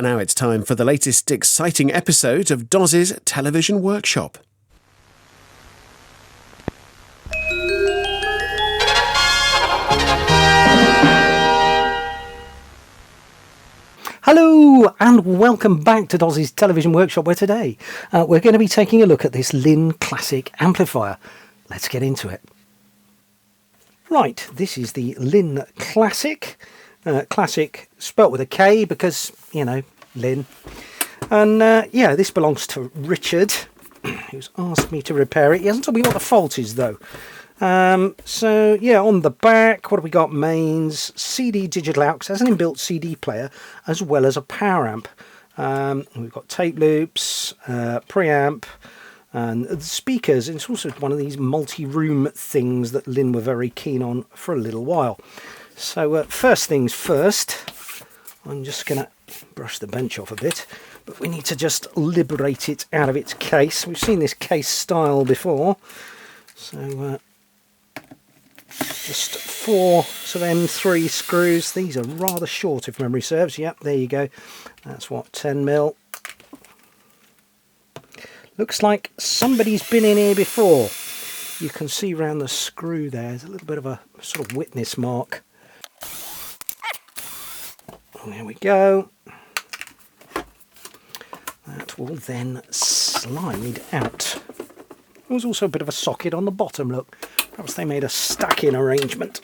And now it's time for the latest exciting episode of Dozze's Television Workshop. Hello and welcome back to Dozze's Television Workshop, where today we're going to be taking a look at this Linn Classik amplifier. Let's get into it. Right, this is the Linn Classik. Classic spelt with a K because, you know, Linn. And yeah, this belongs to Richard, who's asked me to repair it. He hasn't told me what the fault is though. So yeah, on the back, what have we got? Mains, CD digital out, 'cause it has an inbuilt CD player as well as a power amp. We've got tape loops, preamp, and the speakers. It's also one of these multi-room things that Linn were very keen on for a little while. So first things first, I'm just going to brush the bench off a bit, but we need to just liberate it out of its case. We've seen this case style before, so just 4 sort of M3 screws. These are rather short if memory serves. Yep, there you go. That's what, 10mm. Looks like somebody's been in here before. You can see around the screw there's a little bit of a sort of witness mark. And there we go. That will then slide out. There's also a bit of a socket on the bottom, look. Perhaps they made a stack-in arrangement.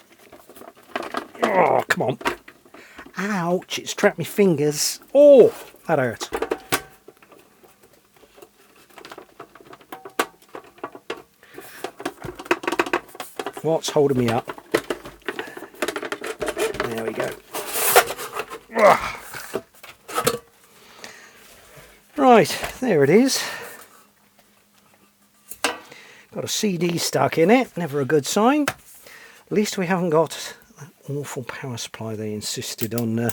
Oh, come on. Ouch, it's trapped my fingers. Oh, that hurt. What's holding me up? There we go. Right, there it is. Got a CD stuck in it, never a good sign. At least we haven't got that awful power supply they insisted on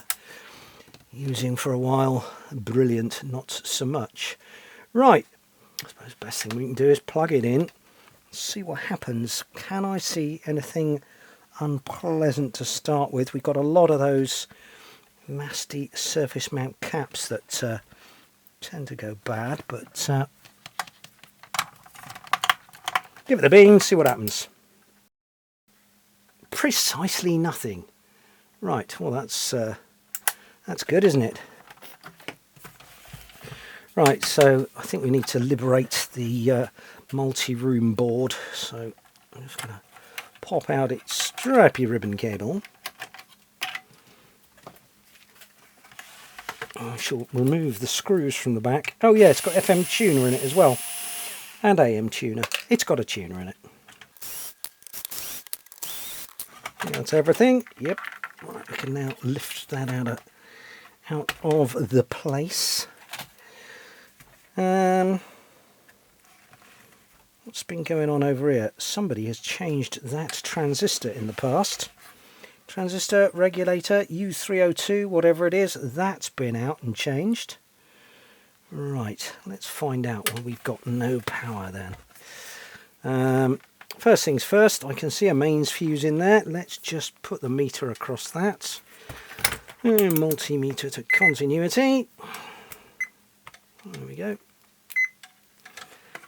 using for a while. Brilliant, not so much. Right, I suppose the best thing we can do is plug it in, see what happens. Can I see anything unpleasant to start with? We've got a lot of those nasty surface mount caps that tend to go bad, but give it a bean, see what happens. Precisely nothing. Right, well that's good, isn't it? Right, so I think we need to liberate the multi-room board, so I'm just going to pop out its strappy ribbon cable. I shall remove the screws from the back. Oh yeah, it's got FM tuner in it as well, and AM tuner. It's got a tuner in it. That's everything. Yep. Right, we can now lift that out of the place. What's been going on over here? Somebody has changed that transistor in the past. Transistor regulator U302, whatever it is, that's been out and changed. Right, let's find out. Well, we've got no power then. First things first, I can see a mains fuse in there. Let's just put the meter across that. Multimeter to continuity. There we go.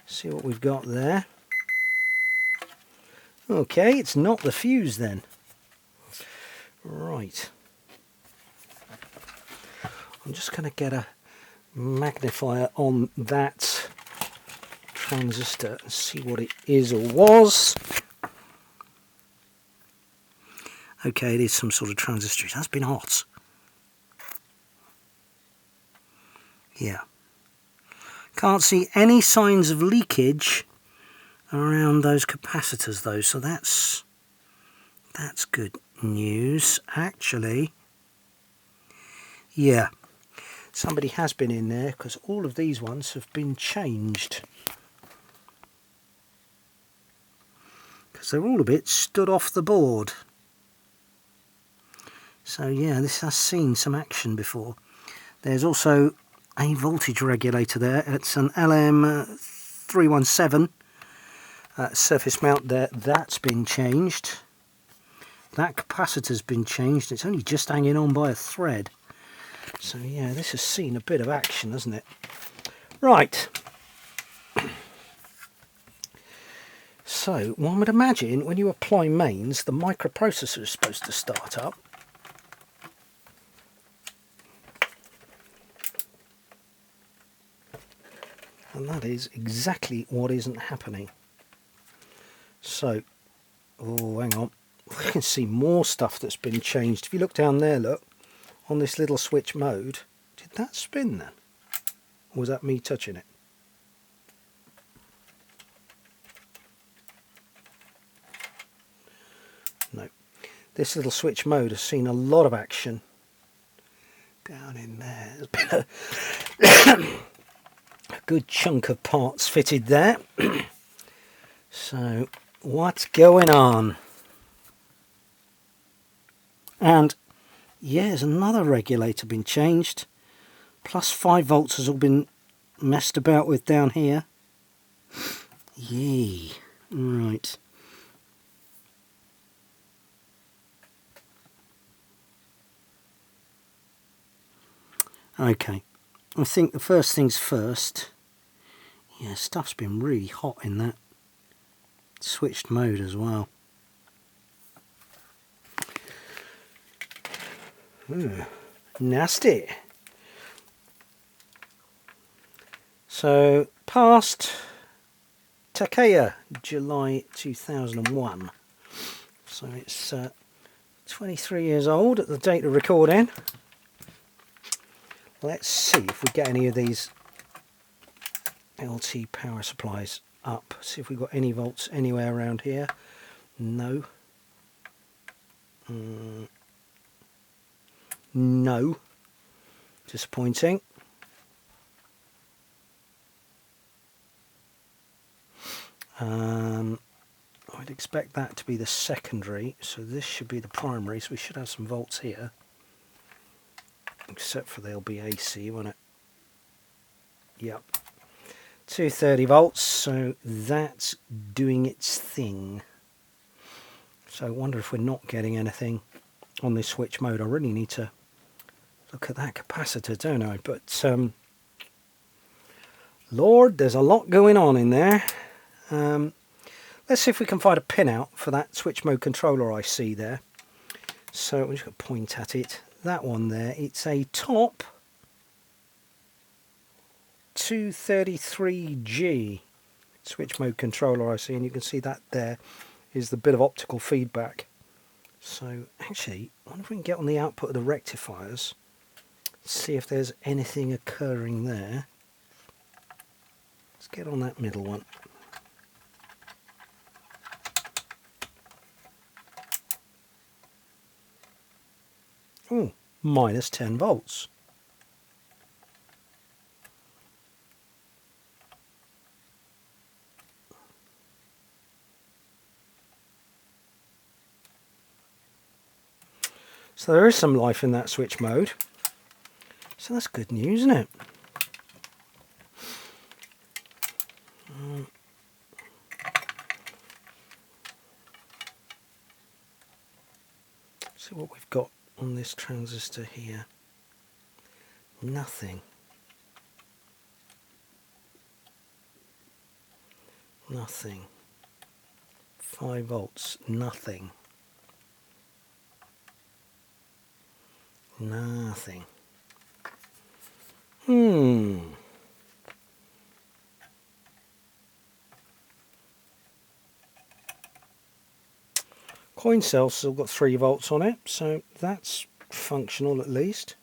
See what we've got there. Okay, it's not the fuse then. Right. I'm just going to get a magnifier on that transistor and see what it is or was. Okay, it is some sort of transistor. It has been hot. Yeah. Can't see any signs of leakage around those capacitors though, so that's good news. Actually, yeah, somebody has been in there because all of these ones have been changed. Because they're all a bit stood off the board. So yeah, this has seen some action before. There's also a voltage regulator there. It's an LM317 surface mount there. That's been changed. That capacitor's been changed. It's only just hanging on by a thread. So yeah, this has seen a bit of action, hasn't it? Right. So one would imagine when you apply mains, the microprocessor is supposed to start up. And that is exactly what isn't happening. So, oh, hang on. We can see more stuff that's been changed. If you look down there, look, on this little switch mode, did that spin then? Or was that me touching it? No. This little switch mode has seen a lot of action. Down in there, there's been a good chunk of parts fitted there. So, what's going on? And yeah, there's another regulator been changed. Plus 5 volts has all been messed about with down here. Yay. Right. Okay. I think the first things first. Yeah, stuff's been really hot in that switched mode as well. Ooh, nasty. So, past Takaya, July 2001. So it's 23 years old at the date of recording. Let's see if we get any of these LT power supplies up. See if we've got any volts anywhere around here. No. No. Disappointing. I'd expect that to be the secondary, so this should be the primary, so we should have some volts here. Except for they'll be AC, won't it? Yep. 230 volts, so that's doing its thing. So I wonder if we're not getting anything on this switch mode. I really need to look at that capacitor, don't I? But Lord, there's a lot going on in there. Let's see if we can find a pinout for that switch mode controller I see there. So I'm just going to point at it. That one there, it's a top 233G switch mode controller I see, and you can see that there is the bit of optical feedback. So actually, I wonder if we can get on the output of the rectifiers, see if there's anything occurring there. Let's get on that middle one. Oh, minus 10 volts. So there is some life in that switch mode. So that's good news, isn't it? See what we've got on this transistor here. Nothing. Nothing. 5 volts. Nothing. Nothing. Coin cell's still got 3 volts on it, so that's functional at least.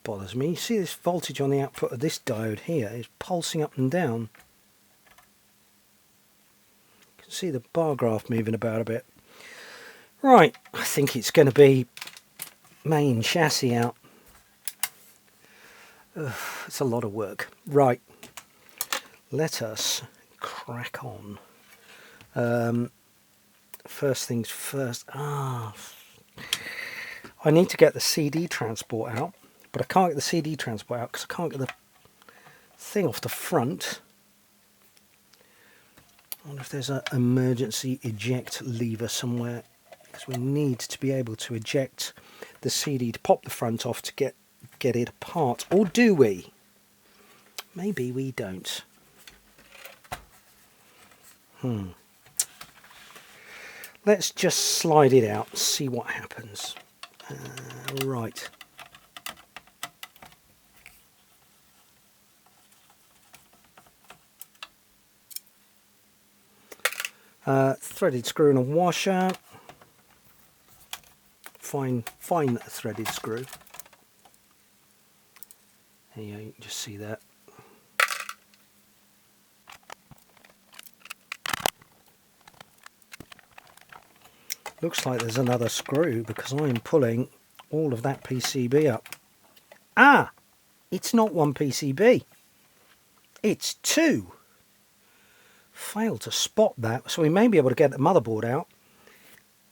Bothers me. You see this voltage on the output of this diode here is pulsing up and down. You can see the bar graph moving about a bit. Right, I think it's going to be main chassis out. Ugh, it's a lot of work. Right, let us crack on. First things first. I need to get the CD transport out, but I can't get the CD transport out because I can't get the thing off the front. I wonder if there's an emergency eject lever somewhere. because we need to be able to eject the CD to pop the front off to get it apart. Or do we? Maybe we don't. Let's just slide it out and see what happens. Right. Threaded screw and a washer. Fine threaded screw. There you go, you can just see that. Looks like there's another screw because I'm pulling all of that PCB up. Ah! It's not one PCB. It's two. Failed to spot that, so we may be able to get the motherboard out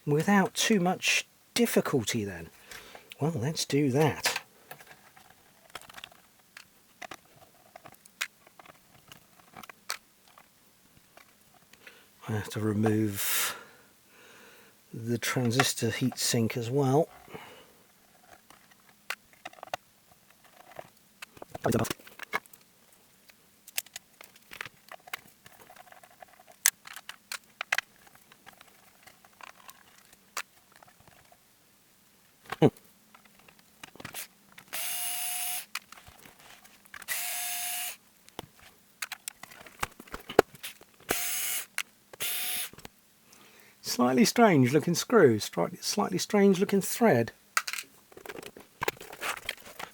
without too much difficulty then. Well, let's do that. I have to remove the transistor heatsink as well. Slightly strange looking screws, slightly strange looking thread.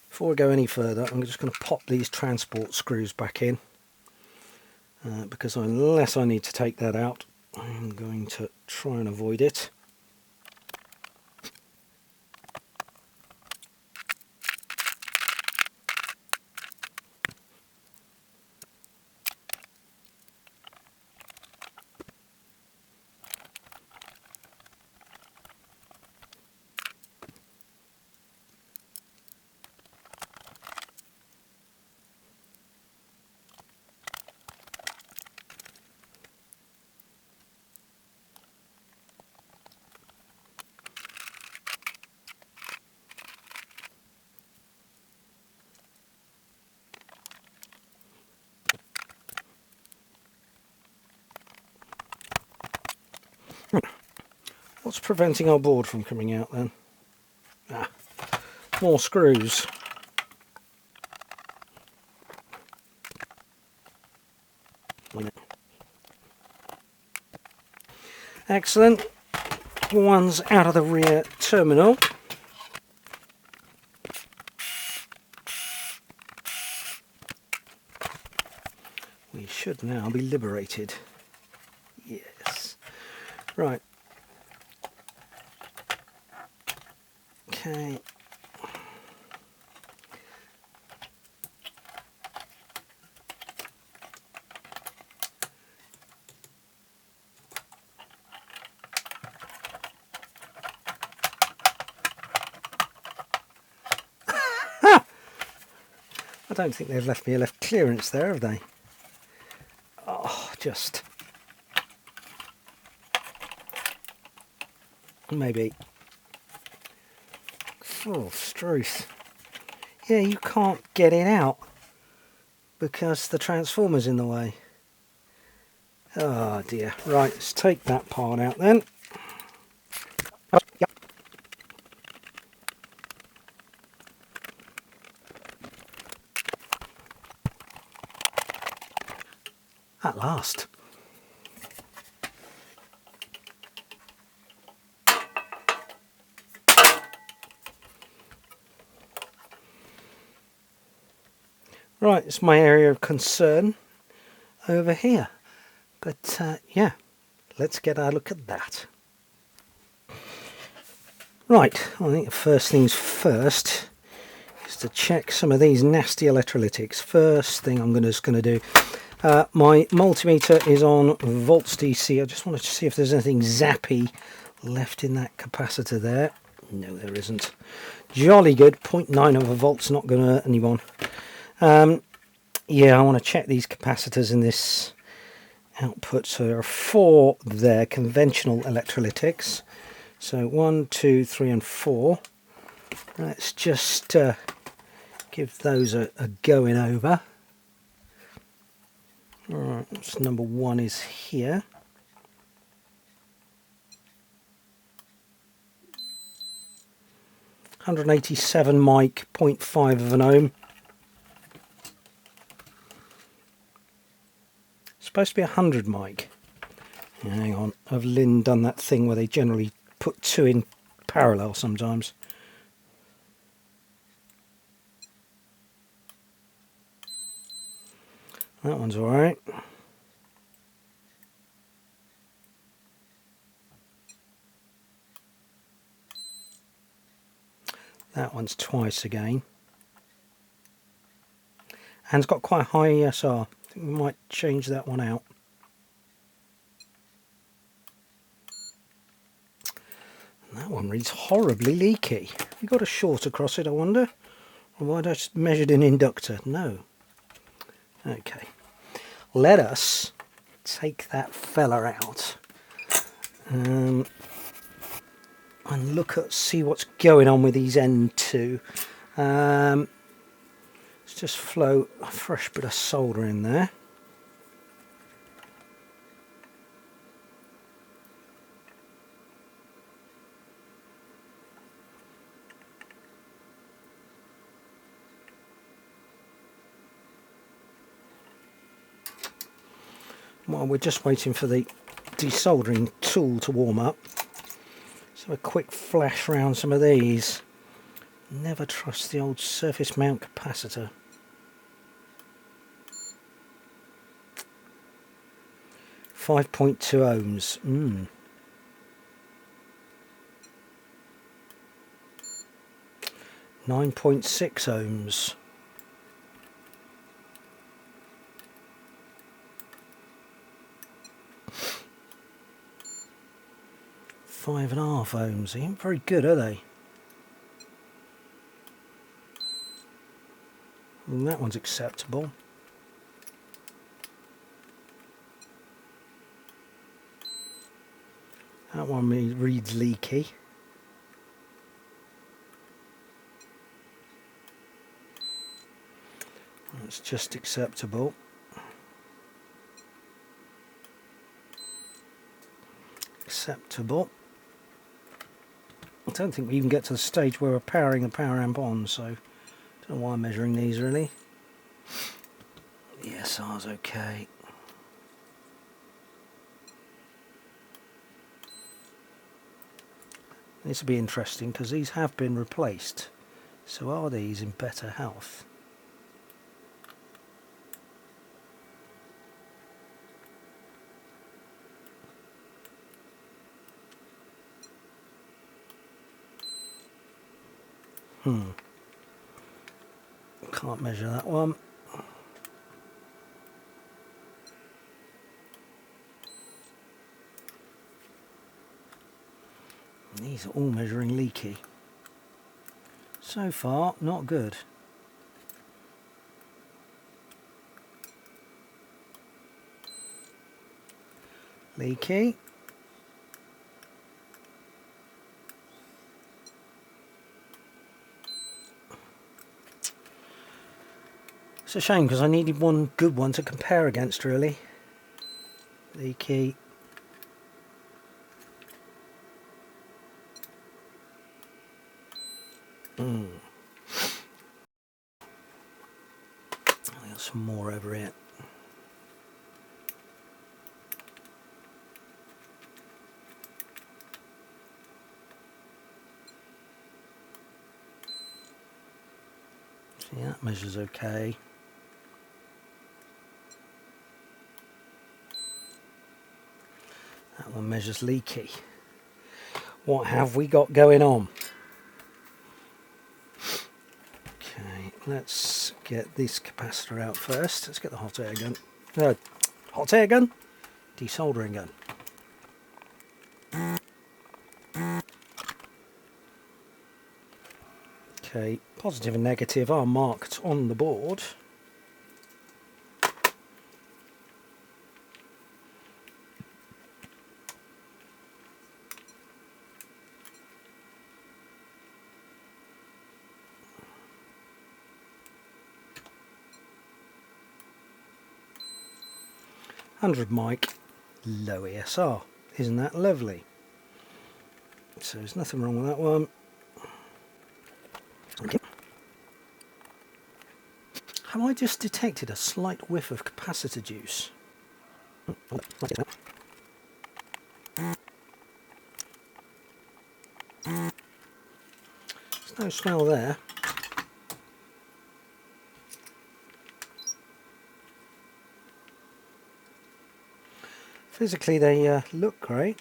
Before we go any further, I'm just going to pop these transport screws back in, because unless I need to take that out, I'm going to try and avoid it. What's preventing our board from coming out then? Ah, more screws. Excellent. One's out of the rear terminal. We should now be liberated. Yes. Right. Okay. I don't think they've left me enough clearance there, have they? Oh, just... maybe. Oh, struth. Yeah, you can't get it out because the transformer's in the way. Oh dear. Right, let's take that part out then. At last. Right, it's my area of concern over here. But yeah, let's get a look at that. Right, I think the first things first is to check some of these nasty electrolytics. First thing I'm just going to do, my multimeter is on volts DC. I just wanted to see if there's anything zappy left in that capacitor there. No, there isn't. Jolly good, 0.9 of a volt's not going to hurt anyone. Yeah, I want to check these capacitors in this output. So there are 4 there, conventional electrolytics. So 1, 2, 3 and 4. Let's just give those a going over. Alright, so number 1 is here. (187 mic, 0.5 of an ohm). Supposed to be 100 mic. Hang on, have Linn done that thing where they generally put 2 in parallel sometimes? That one's alright. That one's twice again. And it's got quite a high ESR. I think we might change that one out. And that one reads horribly leaky. Have you got a short across it, I wonder? Or why did I just measured an inductor? No. Okay. Let us take that fella out. And look at, see what's going on with these N2. Let's just flow a fresh bit of solder in there. While we're just waiting for the desoldering tool to warm up, so a quick flash round some of these. Never trust the old surface mount capacitor. .2 ohms. 9.6 ohms. Five and a half ohms. They ain't very good, are they? And that one's acceptable. That one reads leaky. That's just acceptable. Acceptable. I don't think we even get to the stage where we're powering the power amp on, so I don't know why I'm measuring these really. The ESR's okay. This will be interesting because these have been replaced. So are these in better health? Can't measure that one. These are all measuring leaky. So far, not good. Leaky. It's a shame because I needed one good one to compare against really. Leaky. I've got some more over here. See, that measures okay. That one measures leaky. What have we got going on? Okay, let's get this capacitor out first. Let's get the hot air gun. No, hot air gun? Desoldering gun. Okay, positive and negative are marked on the board. 100 mic, low ESR. Isn't that lovely? So there's nothing wrong with that one. Okay. Have I just detected a slight whiff of capacitor juice? There's no smell there. Physically they look great.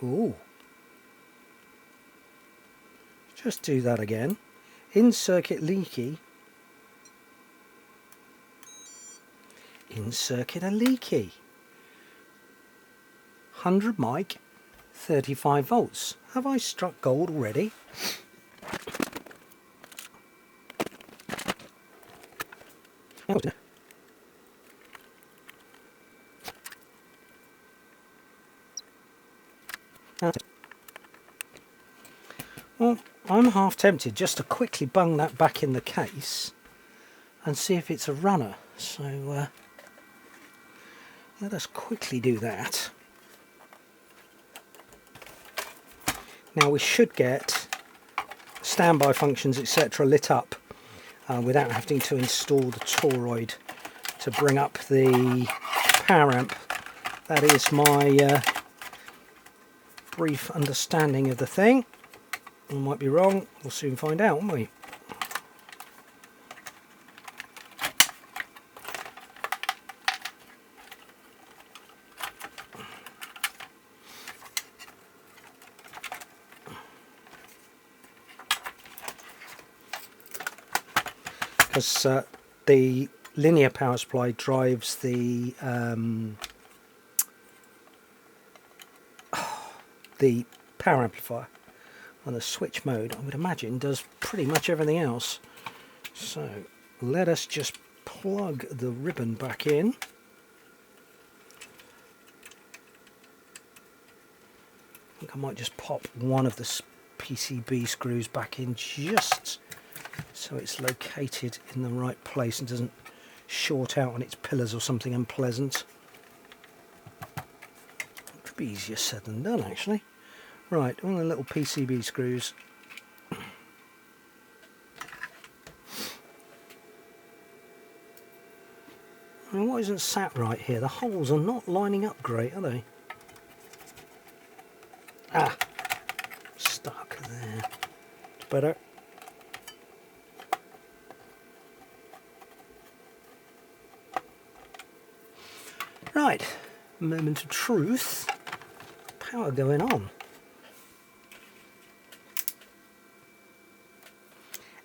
Ooh. Just do that again. In circuit leaky. In circuit a leaky. 100 mic, 35 volts. Have I struck gold already? Well, I'm half tempted just to quickly bung that back in the case and see if it's a runner. So let us quickly do that. Now we should get standby functions, etc. lit up without having to install the toroid to bring up the power amp. That is my brief understanding of the thing. I might be wrong, we'll soon find out, won't we? Because the linear power supply drives the power amplifier, and the switch mode, I would imagine, does pretty much everything else. So let us just plug the ribbon back in. I think I might just pop one of the PCB screws back in just so it's located in the right place and doesn't short out on its pillars or something unpleasant. Could be easier said than done, actually. Right, all the little PCB screws. I mean, what isn't sat right here? The holes are not lining up great, are they? Ah, stuck there. It's better. Right, moment of truth. Power going on.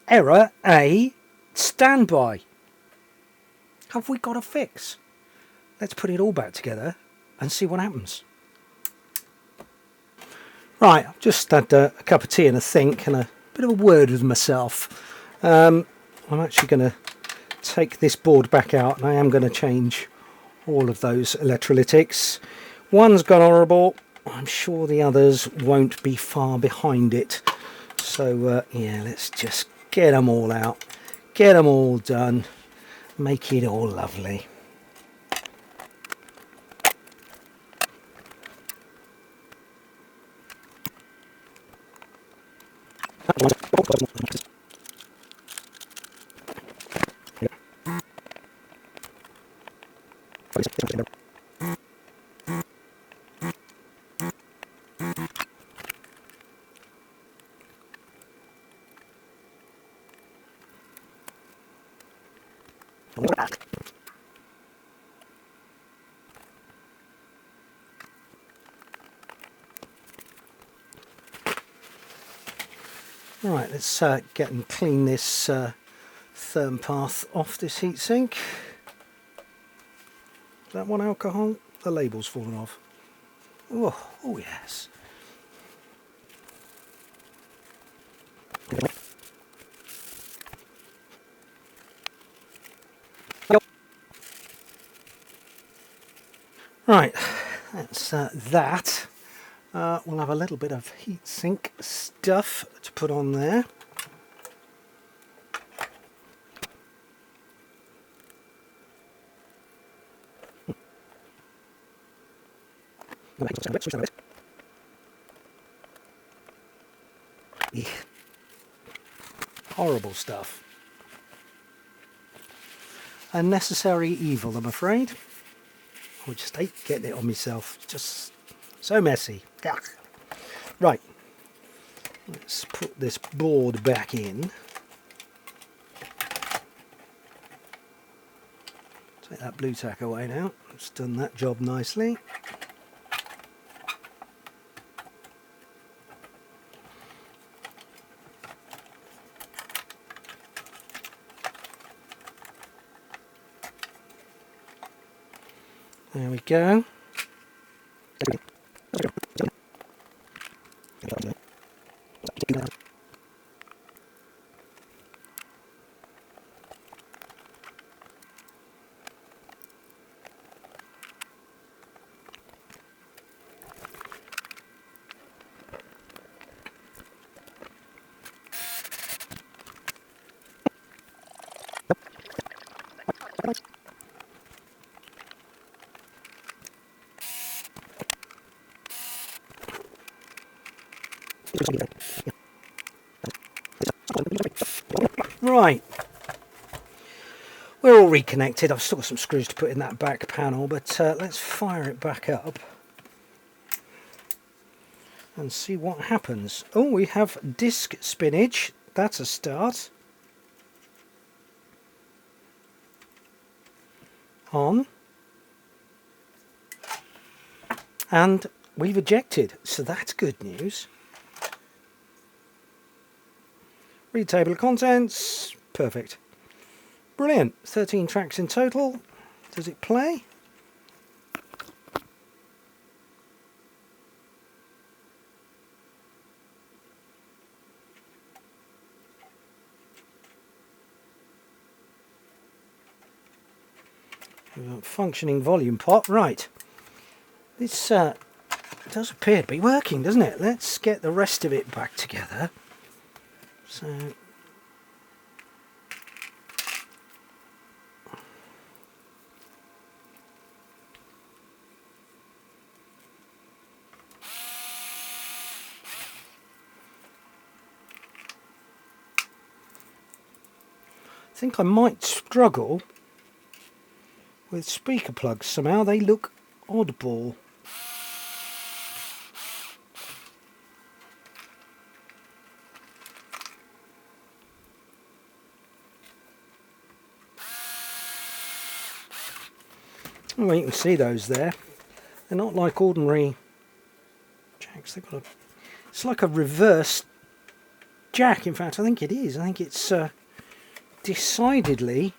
Error A, standby. Have we got a fix? Let's put it all back together and see what happens. Right, I've just had a cup of tea and a think and a bit of a word with myself. I'm actually going to take this board back out and I am going to change all of those electrolytics. One's gone horrible. I'm sure the others won't be far behind it. So yeah, let's just get them all out, get them all done, make it all lovely. Right, let's get and clean this therm path off this heatsink. Is that one alcohol? The label's fallen off. Oh, oh yes. Right, that's that. We'll have a little bit of heatsink stuff to put on there. Yeah. Horrible stuff. Unnecessary evil, I'm afraid. I just hate getting it on myself. It's just so messy. Ugh. Right. Let's put this board back in. Take that blue tack away now. It's done that job nicely. There we go. Right, we're all reconnected. I've still got some screws to put in that back panel, but let's fire it back up and see what happens. Oh, we have disc spinach. That's a start. On. And we've ejected, so that's good news. Read table of contents. Perfect. Brilliant. 13 tracks in total. Does it play? Functioning volume pot. Right. This does appear to be working, doesn't it? Let's get the rest of it back together. So I think I might struggle with speaker plugs somehow. They look oddball. Well, you can see those there. They're not like ordinary jacks. They've got a, it's like a reverse jack. In fact, I think it is. I think it's decidedly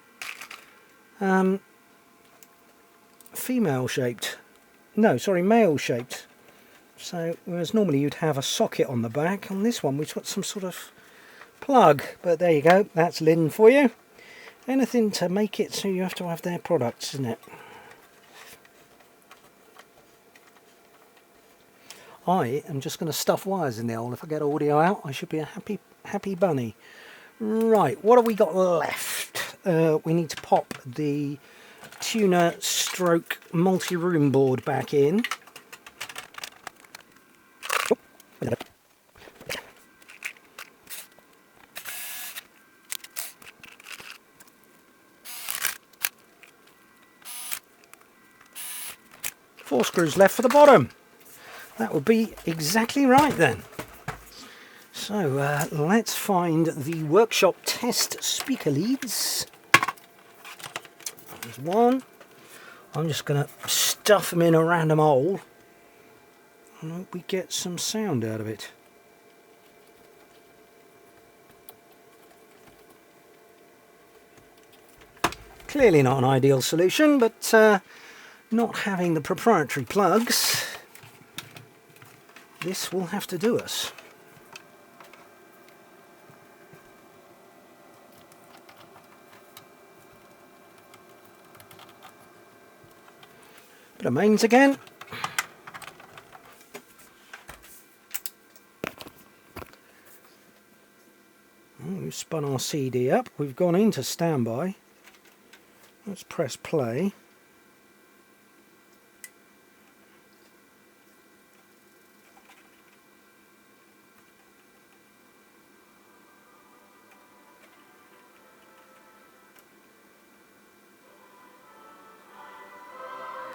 female shaped. No, sorry, male shaped. So, whereas normally you'd have a socket on the back, on this one we've got some sort of plug. But there you go. That's Linn for you. Anything to make it so you have to have their products, isn't it? I am just going to stuff wires in the hole. If I get audio out, I should be a happy bunny. Right, what have we got left? We need to pop the tuner stroke multi-room board back in. Four screws left for the bottom. That would be exactly right then. So let's find the workshop test speaker leads. There's one. I'm just going to stuff them in a random hole and hope we get some sound out of it. Clearly not an ideal solution, but not having the proprietary plugs, this will have to do us. Bit of mains again. We've spun our CD up. We've gone into standby. Let's press play.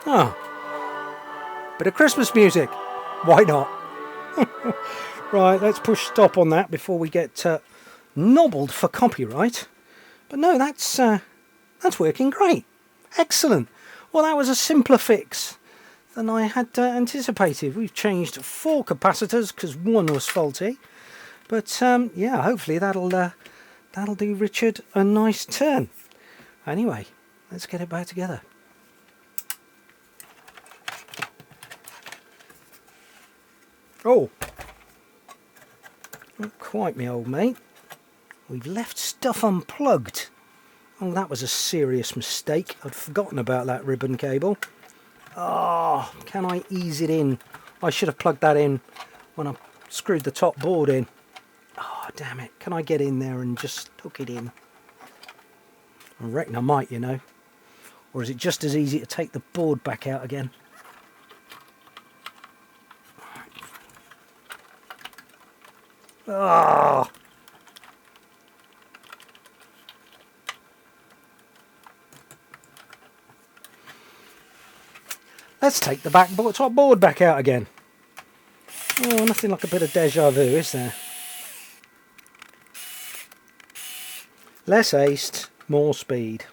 Oh, bit of Christmas music. Why not? Right, let's push stop on that before we get nobbled for copyright. But no, that's working great. Excellent. Well, that was a simpler fix than I had anticipated. We've changed 4 capacitors because one was faulty. But yeah, hopefully that'll do Richard a nice turn. Anyway, let's get it back together. Oh, not quite, me old mate. We've left stuff unplugged. Oh, that was a serious mistake. I'd forgotten about that ribbon cable. Oh, can I ease it in? I should have plugged that in when I screwed the top board in. Oh, damn it. Can I get in there and just hook it in? I reckon I might, you know. Or is it just as easy to take the board back out again? Oh. Let's take the top board back out again. Oh, nothing like a bit of déjà vu, is there? Less haste, more speed.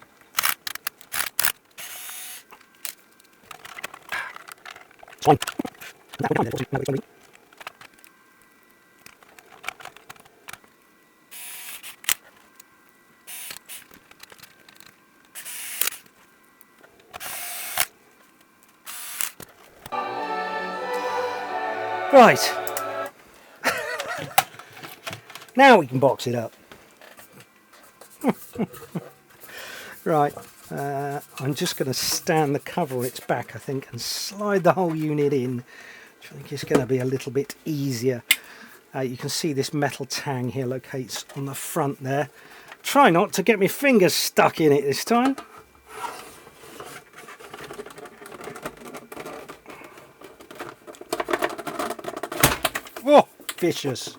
Fine. Right. Now we can box it up. Right. I'm just going to stand the cover on its back, I think, and slide the whole unit in, which I think is going to be a little bit easier. You can see this metal tang here locates on the front there. Try not to get my fingers stuck in it this time. Oh, vicious.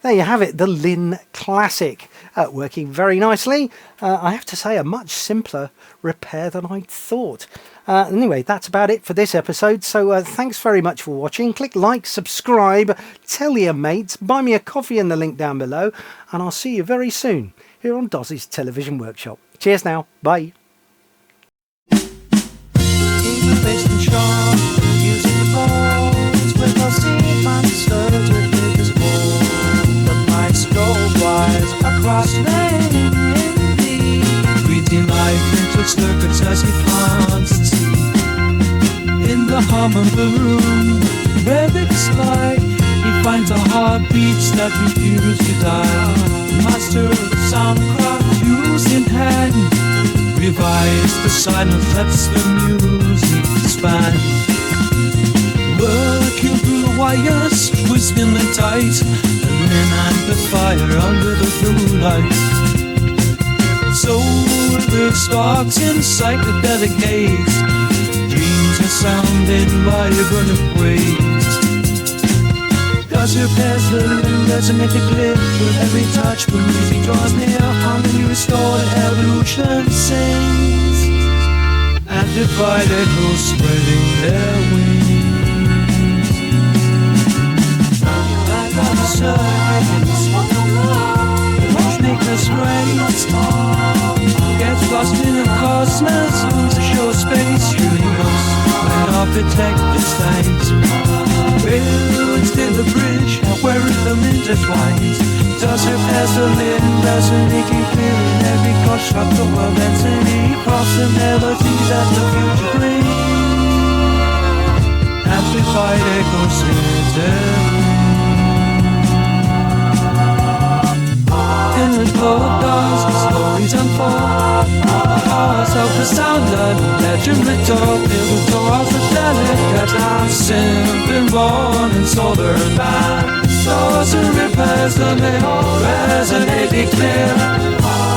There you have it, the Linn Classik, working very nicely. I have to say, a much simpler repair than I'd thought. Anyway, that's about it for this episode, so thanks very much for watching. Click like, subscribe, tell your mates, buy me a coffee in the link down below, and I'll see you very soon here on Dozze's Television Workshop. Cheers now, bye. Across land breathing life into circuits as he plants the seed. In the hum of the room, relics lie. He finds the heartbeats that refuse to die. Master of soundcraft, fuse in hand, revives the silence, lets the music expand. Working through the wires, twisting the tight, an amplifier under the blue lights. Solar sparks in psychedelic haze, dreams are sounding vibrant waves. Does your peasant resonate clear with every touch? When music draws near, harmony restored, evolution sings. Amplified echoes spreading their wings. Watchmaker's race gets lost in the cosmos, lose a show space, universe, when architecture stays. Builds in the bridge, where rhythm intertwines. Does her peasant resonating clear in every construct the world density, across the melodies that the future brings. Amplified echoes in in the glow of dawn, stories unfold. The house of the sound and legend retold. It was the delicate dancing, been born in solar and band. Those who repairs them, they all resonate clear.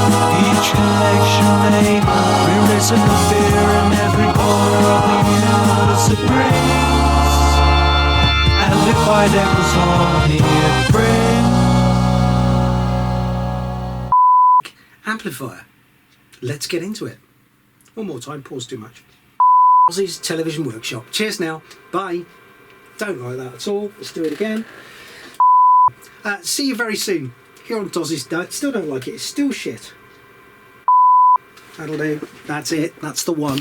Each collection name, re-raising the fear in every corner of the universe it brings. Amplified echoes harmony it brings. Amplifier. Let's get into it. One more time, pause too much. Dozze's Television Workshop. Cheers now. Bye. Don't like that at all. Let's do it again. See you very soon. Here on Dozze's. Still don't like it. It's still shit. That'll do. That's it. That's the one.